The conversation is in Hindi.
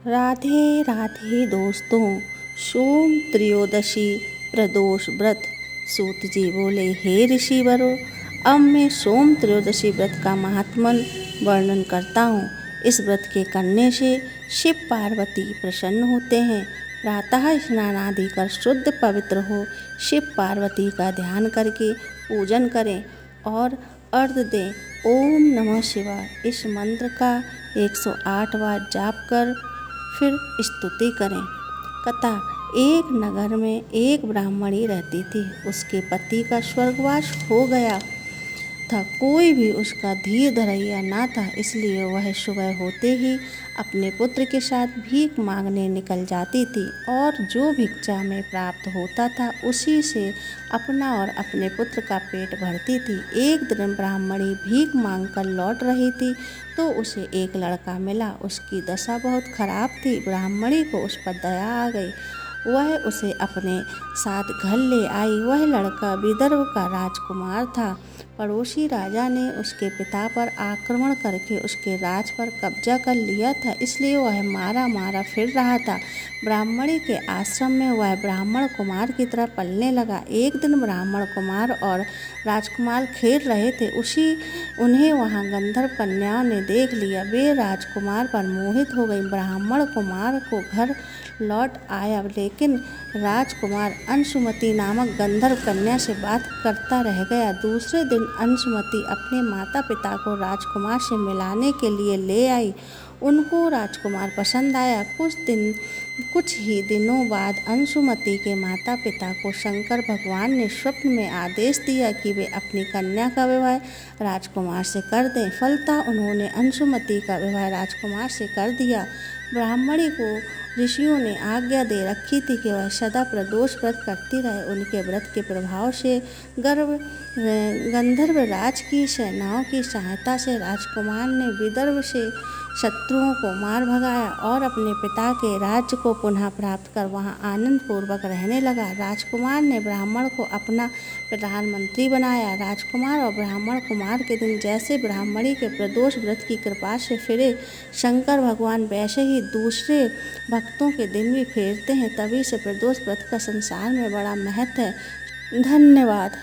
राधे राधे दोस्तों। सोम त्रयोदशी प्रदोष व्रत। सूत जी बोले, हे ऋषिवरों, अब मैं सोम त्रयोदशी व्रत का महात्म्य वर्णन करता हूँ। इस व्रत के करने से शिव पार्वती प्रसन्न होते हैं। प्रातः स्नान आदि कर शुद्ध पवित्र हो शिव पार्वती का ध्यान करके पूजन करें और अर्घ दें। ओम नमः शिवाय इस मंत्र का 108 बार जाप कर फिर स्तुति करें। कथा। एक नगर में एक ब्राह्मणी रहती थी। उसके पति का स्वर्गवास हो गया था। कोई भी उसका धीर धरैया ना था, इसलिए वह सुबह होते ही अपने पुत्र के साथ भीख मांगने निकल जाती थी और जो भिक्षा में प्राप्त होता था उसी से अपना और अपने पुत्र का पेट भरती थी। एक दिन ब्राह्मणी भीख मांगकर लौट रही थी तो उसे एक लड़का मिला। उसकी दशा बहुत खराब थी। ब्राह्मणी को उस पर दया आ गई। वह उसे अपने साथ घर ले आई। वह लड़का विदर्भ का राजकुमार था। पड़ोसी राजा ने उसके पिता पर आक्रमण करके उसके राज पर कब्जा कर लिया था, इसलिए वह मारा मारा फिर रहा था। ब्राह्मणी के आश्रम में वह ब्राह्मण कुमार की तरह पलने लगा। एक दिन ब्राह्मण कुमार और राजकुमार खेल रहे थे। उन्हें वहां गंधर्व कन्याओं ने देख लिया। वे राजकुमार पर मोहित हो गई। ब्राह्मण कुमार को घर लौट आया, लेकिन राजकुमार अंशुमति नामक गंधर्व कन्या से बात करता रह गया। दूसरे दिन अंशुमति अपने माता पिता को राजकुमार से मिलाने के लिए ले आई। उनको राजकुमार पसंद आया। कुछ ही दिनों बाद अंशुमति के माता पिता को शंकर भगवान ने स्वप्न में आदेश दिया कि वे अपनी कन्या का विवाह राजकुमार से कर दें। फलतः उन्होंने अंशुमति का विवाह राजकुमार से कर दिया। ब्राह्मणी को ऋषियों ने आज्ञा दे रखी थी कि वह सदा प्रदोष व्रत करती रहे। उनके व्रत के प्रभाव से गंधर्व राज की सेनाओं की सहायता से राजकुमार ने विदर्भ से शत्रुओं को मार भगाया और अपने पिता के राज्य को पुनः प्राप्त कर वहां आनंद पूर्वक रहने लगा। राजकुमार ने ब्राह्मण को अपना प्रधानमंत्री बनाया। राजकुमार और ब्राह्मण कुमार के दिन जैसे ब्राह्मणी के प्रदोष व्रत की कृपा से फिरे शंकर भगवान, वैसे ही दूसरे भक्तों के दिन भी फेरते हैं। तभी से प्रदोष व्रत का संसार में बड़ा महत्व है। धन्यवाद।